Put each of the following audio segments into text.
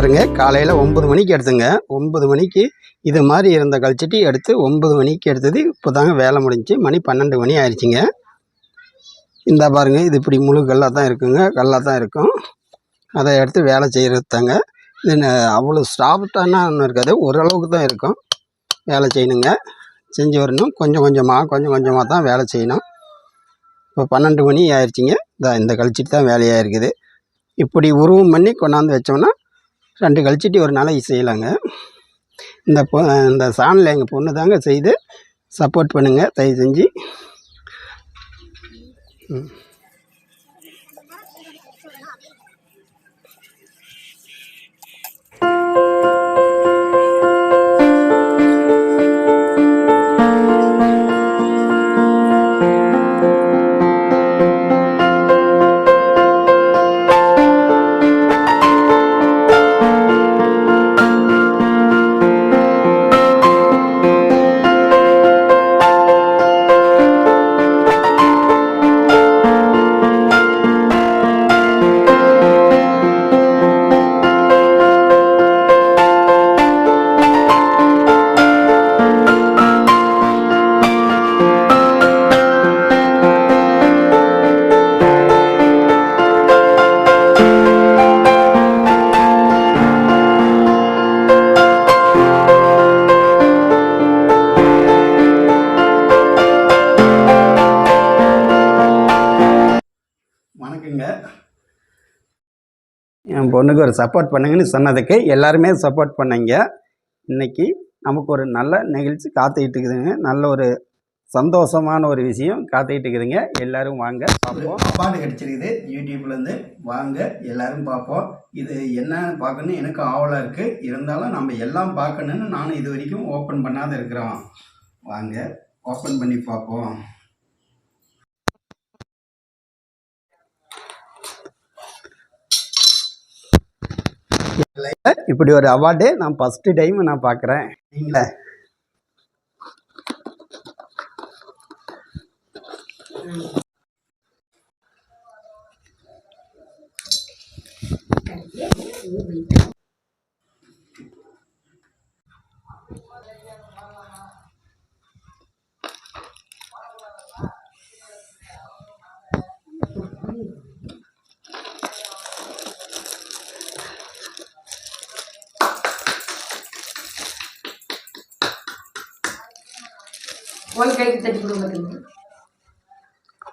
பாருங்கள், காலையில் 9 மணிக்கு எடுத்துங்க. 9 மணிக்கு இது மாதிரி இருந்த கல்ச்சட்டி எடுத்து 9 மணிக்கு எடுத்தது. இப்போ தாங்க வேலை முடிஞ்சிச்சு. மணி 12 மணி ஆயிடுச்சுங்க. இந்த பாருங்கள், இது இப்படி முழு கல்லாக தான் இருக்குங்க. கல்லாக தான் இருக்கும். அதை எடுத்து வேலை செய்கிறது தாங்க. இது அவ்வளோ ஸ்டாப்டானா ஒன்றும் இருக்காது, ஓரளவுக்கு தான் இருக்கும். வேலை செய்யணுங்க, செஞ்சு வரணும். கொஞ்சம் கொஞ்சமாக தான் வேலை செய்யணும். இப்போ 12 மணி ஆயிடுச்சிங்க. இந்த கல்ச்சட்டி தான் வேலையாக இருக்குது. இப்படி உருவம் பண்ணி கொண்டாந்து வச்சோம்னா 2 கல்ச்சட்டி ஒரு நாளைக்கு செய்யலாங்க. இந்த சாணில் எங்கள் பொண்ணு தாங்க செய்து சப்போர்ட் பண்ணுங்கள் தயவு செஞ்சு. வணக்கங்க. என் பொண்ணுக்கு ஒரு சப்போர்ட் பண்ணுங்கன்னு சொன்னதுக்கு எல்லாருமே சப்போர்ட் பண்ணீங்க. இன்றைக்கி நமக்கு ஒரு நல்ல நிகழ்ச்சி காத்துக்கிட்டு இருக்குதுங்க. நல்ல ஒரு சந்தோஷமான ஒரு விஷயம் காத்துக்கிட்டு இருக்குதுங்க. எல்லோரும் வாங்க பார்ப்போம். அவார்டு கிடச்சிருக்குது யூடியூப்லேருந்து. வாங்க எல்லோரும் பார்ப்போம். இது என்னன்னு பார்க்கணுன்னு எனக்கு ஆவலாக இருக்குது. இருந்தாலும் நம்ம எல்லாம் பார்க்கணுன்னு நானும் இது வரைக்கும் ஓப்பன் பண்ணாத இருக்கிறோம். வாங்க ஓப்பன் பண்ணி பார்ப்போம். இப்படி ஒரு அவார்டு நான் ஃபர்ஸ்ட் டைம் நான் பார்க்குறேன். நீங்களே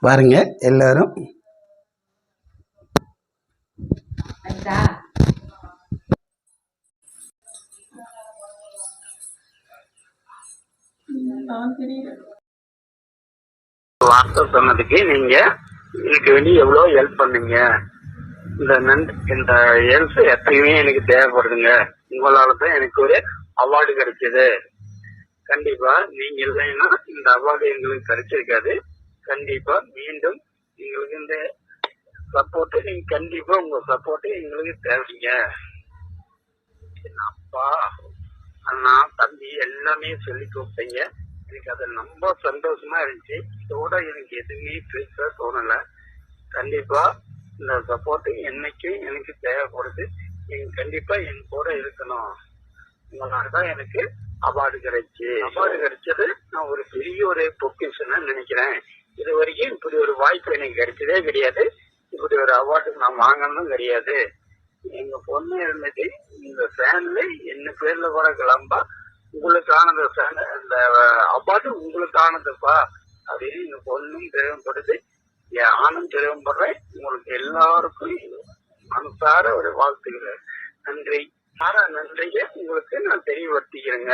பாருங்க எல்லாரும். வார்த்தை சொன்னதுக்கு நீங்க எனக்கு வேண்டி எவ்வளவு ஹெல்ப் பண்ணீங்க. இந்த ஹெல்ப் எப்பயுமே எனக்கு தேவைப்படுதுங்க. உங்களால தான் எனக்கு ஒரு அவார்டு கிடைச்சது. கண்டிப்பா நீங்க இல்லைன்னா இந்த அவார்டு எங்களுக்கு கிடைச்சிருக்காது. கண்டிப்பா மீண்டும் எங்களுக்கு இந்த சப்போர்ட், நீங்க கண்டிப்பா உங்க சப்போர்ட் எங்களுக்கு தேவைங்க. அப்பா அண்ணா தம்பி எல்லாமே சொல்லி கூப்பிட்டீங்க. எனக்கு அது ரொம்ப சந்தோஷமா இருந்துச்சு. இதோட எனக்கு எதுவுமே பெருசா தோணல. கண்டிப்பா இந்த சப்போர்ட் என்னைக்கும் எனக்கு தேவைப்படுது. நீங்க கண்டிப்பா என் கூட இருக்கணும். உங்களாலதான் எனக்கு அவார்டு கிடைச்சது நான் ஒரு பெரிய ஒரு பொக்கிஷன் நினைக்கிறேன். இது வரைக்கும் இப்படி ஒரு வாய்ப்பு எனக்கு கிடைச்சதே கிடையாது. இப்படி ஒரு அவார்டு நான் வாங்கணும் கிடையாது. எங்க பொண்ணு இருந்துட்டு இந்த ஃபேன்ல என்ன பேர்ல கூட கிளம்பா உங்களுக்கானது, இந்த அவார்டு உங்களுக்கானதுப்பா அப்படின்னு எங்க பொண்ணும் தெரிவிப்படுது. நானும் தெரிவிப்படுறேன். உங்களுக்கு எல்லாருக்கும் மனசார ஒரு வாழ்த்துக்கள். நன்றி. நன்றியை உங்களுக்கு நான் தெரியப்படுத்திக்கிறேங்க.